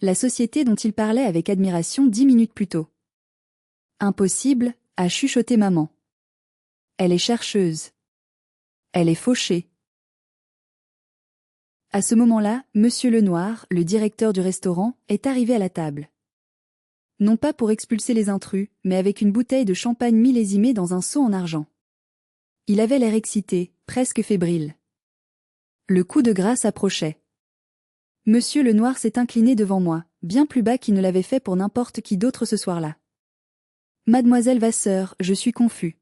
La société dont il parlait avec admiration 10 minutes plus tôt. Impossible, a chuchoté maman. Elle est chercheuse. Elle est fauchée. À ce moment-là, Monsieur Lenoir, le directeur du restaurant, est arrivé à la table. Non pas pour expulser les intrus, mais avec une bouteille de champagne millésimée dans un seau en argent. Il avait l'air excité, presque fébrile. Le coup de grâce approchait. Monsieur Lenoir s'est incliné devant moi, bien plus bas qu'il ne l'avait fait pour n'importe qui d'autre ce soir-là. Mademoiselle Vasseur, je suis confus.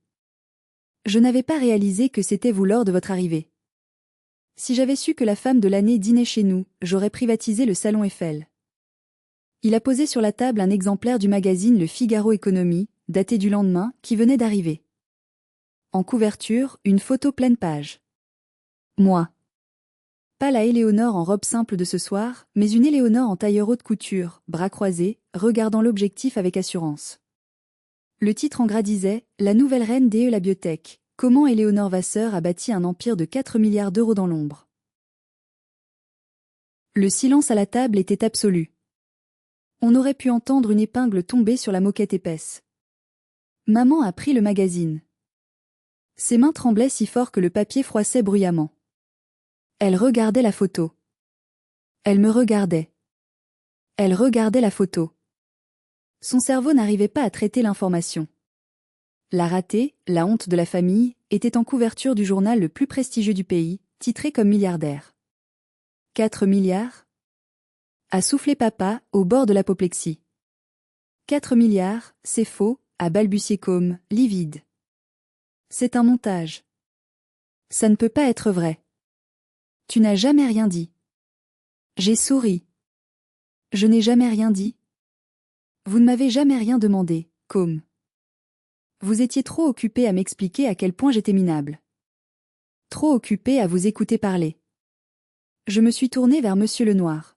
Je n'avais pas réalisé que c'était vous lors de votre arrivée. Si j'avais su que la femme de l'année dînait chez nous, j'aurais privatisé le salon Eiffel. Il a posé sur la table un exemplaire du magazine Le Figaro Économie, daté du lendemain, qui venait d'arriver. En couverture, une photo pleine page. Moi. Pas la Éléonore en robe simple de ce soir, mais une Éléonore en tailleur haute couture, bras croisés, regardant l'objectif avec assurance. Le titre en gras disait « La nouvelle reine d'E la biotech. Comment Éléonore Vasseur a bâti un empire de 4 milliards d'euros dans l'ombre ». Le silence à la table était absolu. On aurait pu entendre une épingle tomber sur la moquette épaisse. Maman a pris le magazine. Ses mains tremblaient si fort que le papier froissait bruyamment. Elle regardait la photo. Elle me regardait. Elle regardait la photo. Son cerveau n'arrivait pas à traiter l'information. La ratée, la honte de la famille, était en couverture du journal le plus prestigieux du pays, titré comme milliardaire. 4 milliards? A soufflé papa, au bord de l'apoplexie. 4 milliards, c'est faux, a balbutié Com, livide. C'est un montage. Ça ne peut pas être vrai. Tu n'as jamais rien dit. J'ai souri. Je n'ai jamais rien dit. Vous ne m'avez jamais rien demandé, Com. Vous étiez trop occupé à m'expliquer à quel point j'étais minable. Trop occupé à vous écouter parler. Je me suis tourné vers Monsieur Lenoir.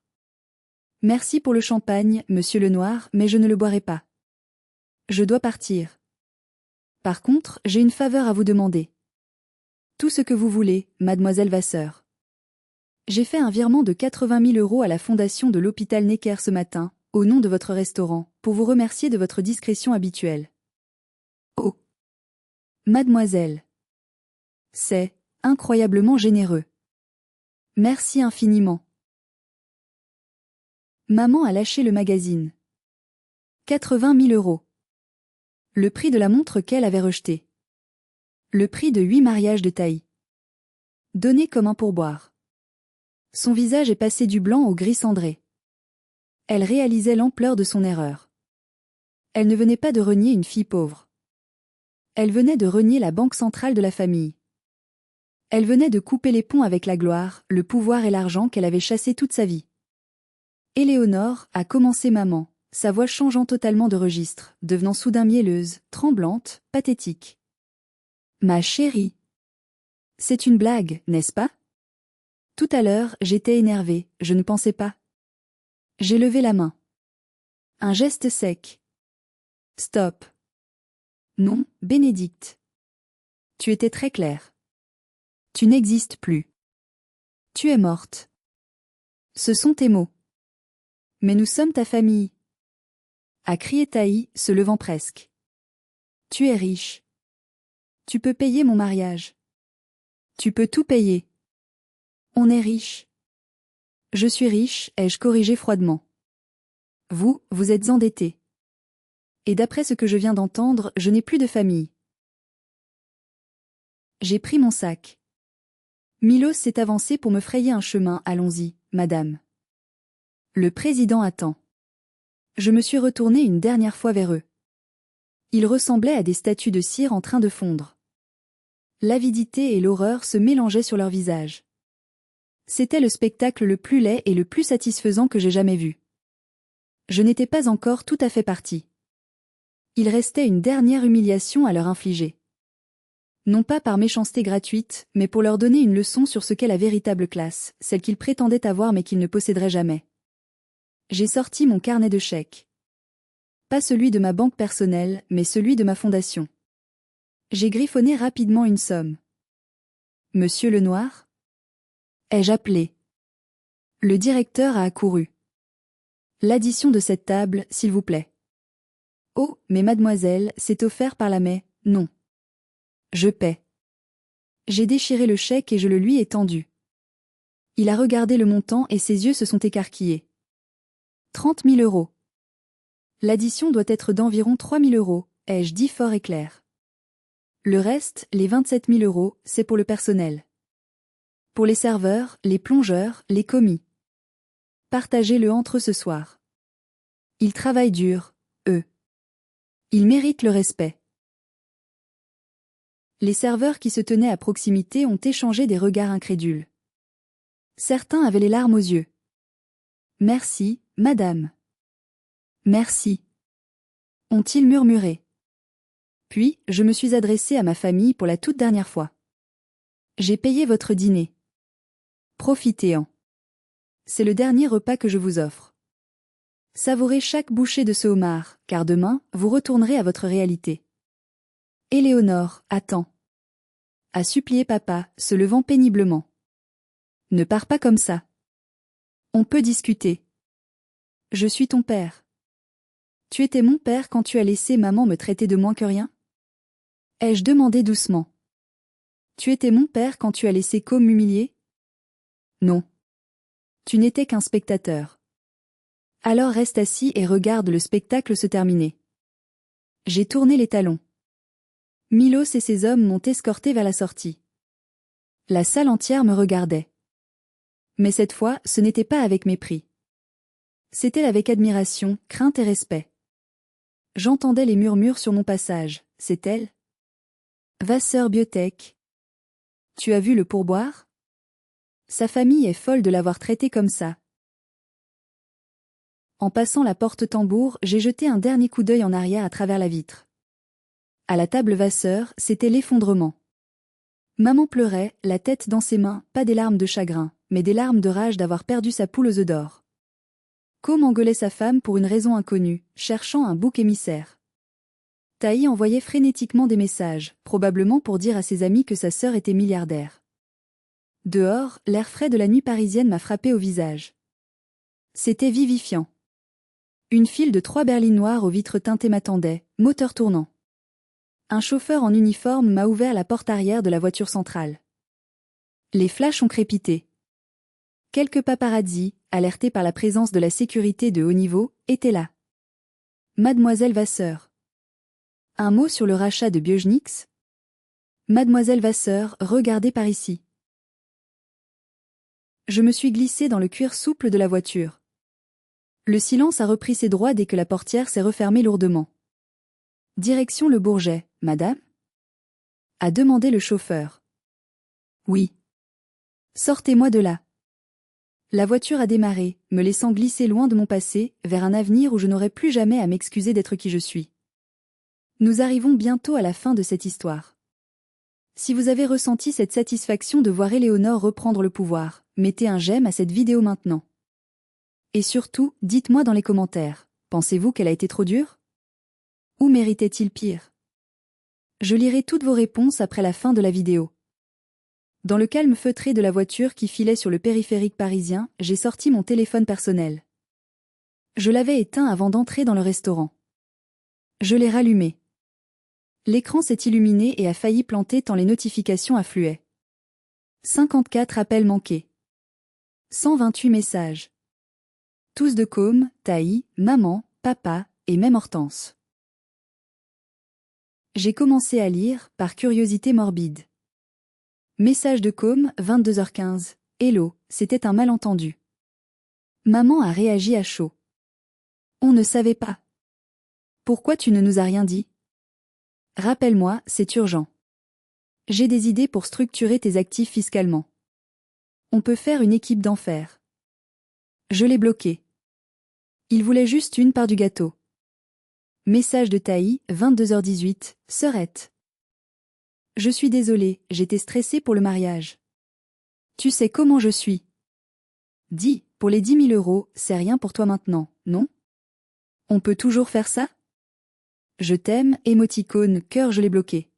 Merci pour le champagne, Monsieur Lenoir, mais je ne le boirai pas. Je dois partir. Par contre, j'ai une faveur à vous demander. Tout ce que vous voulez, Mademoiselle Vasseur. J'ai fait un virement de 80 000 € à la fondation de l'hôpital Necker ce matin, au nom de votre restaurant, pour vous remercier de votre discrétion habituelle. Oh! Mademoiselle. C'est incroyablement généreux. Merci infiniment. Maman a lâché le magazine. 80 000 €. Le prix de la montre qu'elle avait rejetée. Le prix de 8 mariages de Taï. Donné comme un pourboire. Son visage est passé du blanc au gris cendré. Elle réalisait l'ampleur de son erreur. Elle ne venait pas de renier une fille pauvre. Elle venait de renier la banque centrale de la famille. Elle venait de couper les ponts avec la gloire, le pouvoir et l'argent qu'elle avait chassés toute sa vie. Éléonore a commencé maman, sa voix changeant totalement de registre, devenant soudain mielleuse, tremblante, pathétique. Ma chérie. C'est une blague, n'est-ce pas? Tout à l'heure, j'étais énervée, je ne pensais pas. J'ai levé la main. Un geste sec. Stop. Non, Bénédicte. Tu étais très claire. Tu n'existes plus. Tu es morte. Ce sont tes mots. Mais nous sommes ta famille. A crié Taï, se levant presque. Tu es riche. Tu peux payer mon mariage. Tu peux tout payer. On est riche. Je suis riche, ai-je corrigé froidement. Vous êtes endetté. Et d'après ce que je viens d'entendre, je n'ai plus de famille. J'ai pris mon sac. Milos s'est avancé pour me frayer un chemin, allons-y, madame. Le président attend. Je me suis retournée une dernière fois vers eux. Ils ressemblaient à des statues de cire en train de fondre. L'avidité et l'horreur se mélangeaient sur leurs visages. C'était le spectacle le plus laid et le plus satisfaisant que j'ai jamais vu. Je n'étais pas encore tout à fait partie. Il restait une dernière humiliation à leur infliger. Non pas par méchanceté gratuite, mais pour leur donner une leçon sur ce qu'est la véritable classe, celle qu'ils prétendaient avoir mais qu'ils ne posséderaient jamais. J'ai sorti mon carnet de chèques. Pas celui de ma banque personnelle, mais celui de ma fondation. J'ai griffonné rapidement une somme. Monsieur Lenoir? Ai-je appelé? Le directeur a accouru. L'addition de cette table, s'il vous plaît. Oh, mais mademoiselle, c'est offert par la mai, non. Je paie. J'ai déchiré le chèque et je le lui ai tendu. Il a regardé le montant et ses yeux se sont écarquillés. 30 000 €. L'addition doit être d'environ 3 000 €, ai-je dit fort et clair. Le reste, les 27 000 €, c'est pour le personnel. Pour les serveurs, les plongeurs, les commis. Partagez-le entre eux ce soir. Ils travaillent dur, eux. Ils méritent le respect. Les serveurs qui se tenaient à proximité ont échangé des regards incrédules. Certains avaient les larmes aux yeux. Merci, madame. Merci. Ont-ils murmuré. Puis, je me suis adressée à ma famille pour la toute dernière fois. J'ai payé votre dîner. Profitez-en. C'est le dernier repas que je vous offre. Savourez chaque bouchée de ce homard, car demain, vous retournerez à votre réalité. Éléonore, attends. A supplié papa, se levant péniblement. Ne pars pas comme ça. On peut discuter. Je suis ton père. Tu étais mon père quand tu as laissé maman me traiter de moins que rien? Ai-je demandé doucement. Tu étais mon père quand tu as laissé Com m'humilier? Non. Tu n'étais qu'un spectateur. Alors reste assis et regarde le spectacle se terminer. J'ai tourné les talons. Milos et ses hommes m'ont escorté vers la sortie. La salle entière me regardait. Mais cette fois, ce n'était pas avec mépris. C'était avec admiration, crainte et respect. J'entendais les murmures sur mon passage, c'est elle? Vasseur Biotech. Tu as vu le pourboire? Sa famille est folle de l'avoir traité comme ça. En passant la porte-tambour, j'ai jeté un dernier coup d'œil en arrière à travers la vitre. À la table Vasseur, c'était l'effondrement. Maman pleurait, la tête dans ses mains, pas des larmes de chagrin, mais des larmes de rage d'avoir perdu sa poule aux œufs d'or. Com engueulait sa femme pour une raison inconnue, cherchant un bouc émissaire. Taï envoyait frénétiquement des messages, probablement pour dire à ses amis que sa sœur était milliardaire. Dehors, l'air frais de la nuit parisienne m'a frappé au visage. C'était vivifiant. Une file de 3 berlines noires aux vitres teintées m'attendait, moteur tournant. Un chauffeur en uniforme m'a ouvert la porte arrière de la voiture centrale. Les flashs ont crépité. Quelques paparazzis, alertés par la présence de la sécurité de haut niveau, étaient là. Mademoiselle Vasseur. Un mot sur le rachat de Biogenix? Mademoiselle Vasseur, regardez par ici. Je me suis glissée dans le cuir souple de la voiture. Le silence a repris ses droits dès que la portière s'est refermée lourdement. Direction le Bourget, madame? A demandé le chauffeur. Oui. Sortez-moi de là. La voiture a démarré, me laissant glisser loin de mon passé, vers un avenir où je n'aurai plus jamais à m'excuser d'être qui je suis. Nous arrivons bientôt à la fin de cette histoire. Si vous avez ressenti cette satisfaction de voir Éléonore reprendre le pouvoir, mettez un j'aime à cette vidéo maintenant. Et surtout, dites-moi dans les commentaires, pensez-vous qu'elle a été trop dure? Ou méritait-il pire? Je lirai toutes vos réponses après la fin de la vidéo. Dans le calme feutré de la voiture qui filait sur le périphérique parisien, j'ai sorti mon téléphone personnel. Je l'avais éteint avant d'entrer dans le restaurant. Je l'ai rallumé. L'écran s'est illuminé et a failli planter tant les notifications affluaient. 54 appels manqués. 128 messages. Tous de Com, Taï, maman, papa, et même Hortense. J'ai commencé à lire, par curiosité morbide. Message de Com, 22h15. Hello, c'était un malentendu. Maman a réagi à chaud. On ne savait pas. Pourquoi tu ne nous as rien dit? Rappelle-moi, c'est urgent. J'ai des idées pour structurer tes actifs fiscalement. On peut faire une équipe d'enfer. Je l'ai bloqué. Il voulait juste une part du gâteau. Message de Taï, 22h18, Sœurette. Je suis désolée, j'étais stressée pour le mariage. Tu sais comment je suis. Dis, pour les 10 000 euros, c'est rien pour toi maintenant, non? On peut toujours faire ça? Je t'aime, émoticône, cœur, je l'ai bloqué.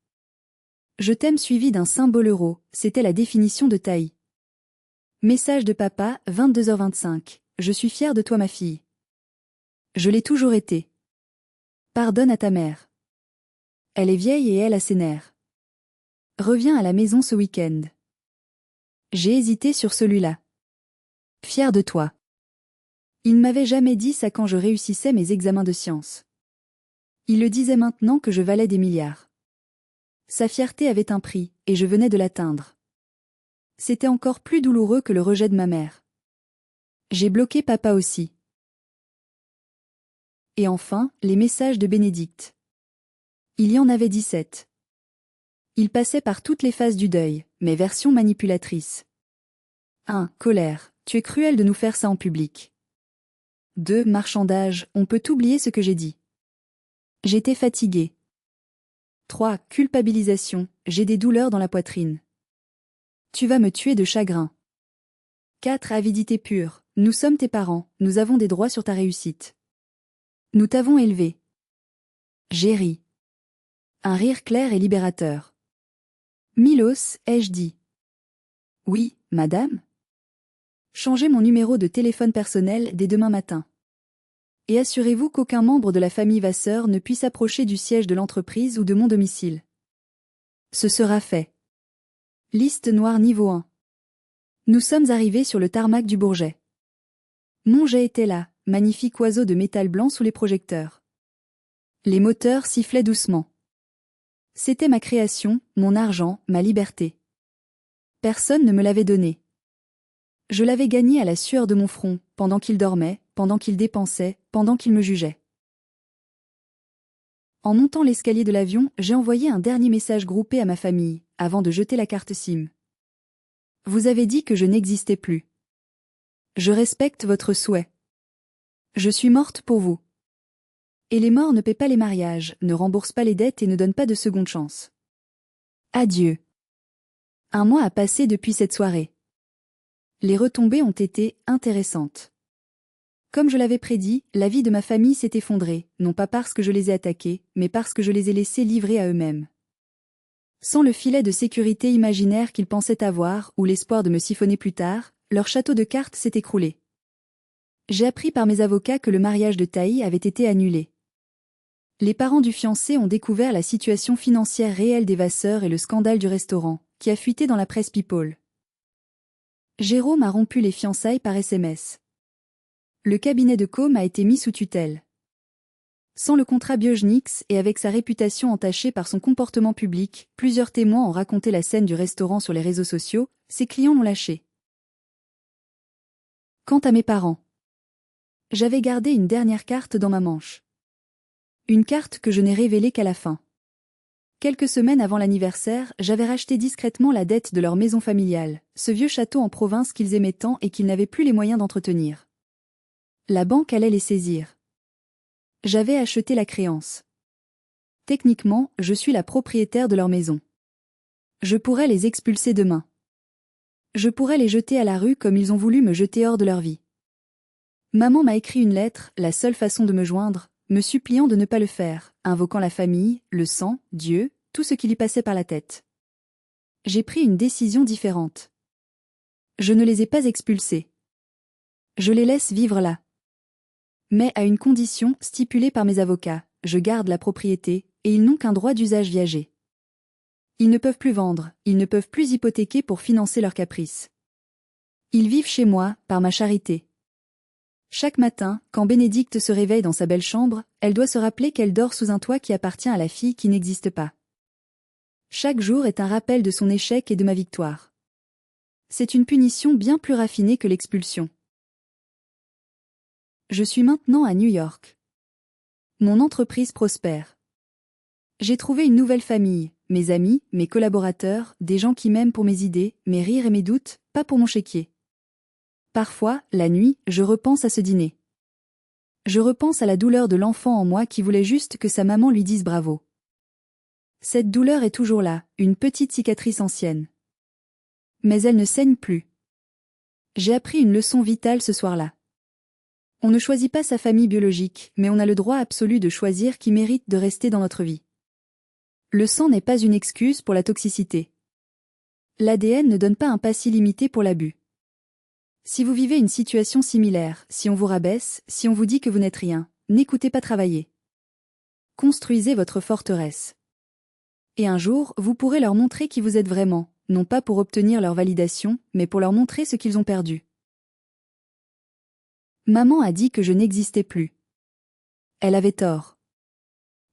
Je t'aime suivi d'un symbole euro, c'était la définition de Taï. Message de papa, 22h25, je suis fière de toi ma fille. Je l'ai toujours été. Pardonne à ta mère. Elle est vieille et elle a ses nerfs. Reviens à la maison ce week-end. J'ai hésité sur celui-là. Fier de toi. Il ne m'avait jamais dit ça quand je réussissais mes examens de sciences. Il le disait maintenant que je valais des milliards. Sa fierté avait un prix, et je venais de l'atteindre. C'était encore plus douloureux que le rejet de ma mère. J'ai bloqué papa aussi. Et enfin, les messages de Bénédicte. Il y en avait 17. Il passait par toutes les phases du deuil, mais version manipulatrice. 1. Colère, tu es cruel de nous faire ça en public. 2. Marchandage, on peut oublier ce que j'ai dit. J'étais fatiguée. 3. Culpabilisation, j'ai des douleurs dans la poitrine. Tu vas me tuer de chagrin. 4. Avidité pure, nous sommes tes parents, nous avons des droits sur ta réussite. Nous t'avons élevé. J'ai ri. Un rire clair et libérateur. Milos, ai-je dit. Oui, madame. Changez mon numéro de téléphone personnel dès demain matin. Et assurez-vous qu'aucun membre de la famille Vasseur ne puisse approcher du siège de l'entreprise ou de mon domicile. Ce sera fait. Liste noire niveau 1. Nous sommes arrivés sur le tarmac du Bourget. Mon jet était là, magnifique oiseau de métal blanc sous les projecteurs. Les moteurs sifflaient doucement. C'était ma création, mon argent, ma liberté. Personne ne me l'avait donné. Je l'avais gagné à la sueur de mon front, pendant qu'il dormait, pendant qu'il dépensait, pendant qu'il me jugeait. En montant l'escalier de l'avion, j'ai envoyé un dernier message groupé à ma famille, avant de jeter la carte SIM. Vous avez dit que je n'existais plus. Je respecte votre souhait. Je suis morte pour vous. Et les morts ne paient pas les mariages, ne remboursent pas les dettes et ne donnent pas de seconde chance. Adieu. Un mois a passé depuis cette soirée. Les retombées ont été intéressantes. Comme je l'avais prédit, la vie de ma famille s'est effondrée, non pas parce que je les ai attaqués, mais parce que je les ai laissés livrés à eux-mêmes. Sans le filet de sécurité imaginaire qu'ils pensaient avoir, ou l'espoir de me siphonner plus tard, leur château de cartes s'est écroulé. J'ai appris par mes avocats que le mariage de Taï avait été annulé. Les parents du fiancé ont découvert la situation financière réelle des Vasseur et le scandale du restaurant, qui a fuité dans la presse People. Jérôme a rompu les fiançailles par SMS. Le cabinet de com a été mis sous tutelle. Sans le contrat Biogenix et avec sa réputation entachée par son comportement public, plusieurs témoins ont raconté la scène du restaurant sur les réseaux sociaux, ses clients l'ont lâché. Quant à mes parents, j'avais gardé une dernière carte dans ma manche. Une carte que je n'ai révélée qu'à la fin. Quelques semaines avant l'anniversaire, j'avais racheté discrètement la dette de leur maison familiale, ce vieux château en province qu'ils aimaient tant et qu'ils n'avaient plus les moyens d'entretenir. La banque allait les saisir. J'avais acheté la créance. Techniquement, je suis la propriétaire de leur maison. Je pourrais les expulser demain. Je pourrais les jeter à la rue comme ils ont voulu me jeter hors de leur vie. Maman m'a écrit une lettre, la seule façon de me joindre, me suppliant de ne pas le faire, invoquant la famille, le sang, Dieu, tout ce qui lui passait par la tête. J'ai pris une décision différente. Je ne les ai pas expulsés. Je les laisse vivre là. Mais à une condition stipulée par mes avocats, je garde la propriété, et ils n'ont qu'un droit d'usage viager. Ils ne peuvent plus vendre, ils ne peuvent plus hypothéquer pour financer leurs caprices. Ils vivent chez moi, par ma charité. Chaque matin, quand Bénédicte se réveille dans sa belle chambre, elle doit se rappeler qu'elle dort sous un toit qui appartient à la fille qui n'existe pas. Chaque jour est un rappel de son échec et de ma victoire. C'est une punition bien plus raffinée que l'expulsion. Je suis maintenant à New York. Mon entreprise prospère. J'ai trouvé une nouvelle famille, mes amis, mes collaborateurs, des gens qui m'aiment pour mes idées, mes rires et mes doutes, pas pour mon chéquier. Parfois, la nuit, je repense à ce dîner. Je repense à la douleur de l'enfant en moi qui voulait juste que sa maman lui dise bravo. Cette douleur est toujours là, une petite cicatrice ancienne. Mais elle ne saigne plus. J'ai appris une leçon vitale ce soir-là. On ne choisit pas sa famille biologique, mais on a le droit absolu de choisir qui mérite de rester dans notre vie. Le sang n'est pas une excuse pour la toxicité. L'ADN ne donne pas un pass illimité pour l'abus. Si vous vivez une situation similaire, si on vous rabaisse, si on vous dit que vous n'êtes rien, n'écoutez pas travailler. Construisez votre forteresse. Et un jour, vous pourrez leur montrer qui vous êtes vraiment, non pas pour obtenir leur validation, mais pour leur montrer ce qu'ils ont perdu. Maman a dit que je n'existais plus. Elle avait tort.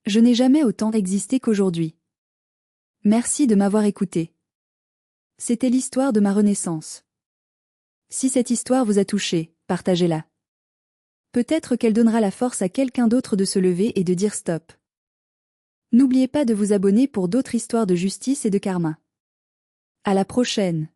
Je n'ai jamais autant existé qu'aujourd'hui. Merci de m'avoir écouté. C'était l'histoire de ma renaissance. Si cette histoire vous a touché, partagez-la. Peut-être qu'elle donnera la force à quelqu'un d'autre de se lever et de dire stop. N'oubliez pas de vous abonner pour d'autres histoires de justice et de karma. À la prochaine.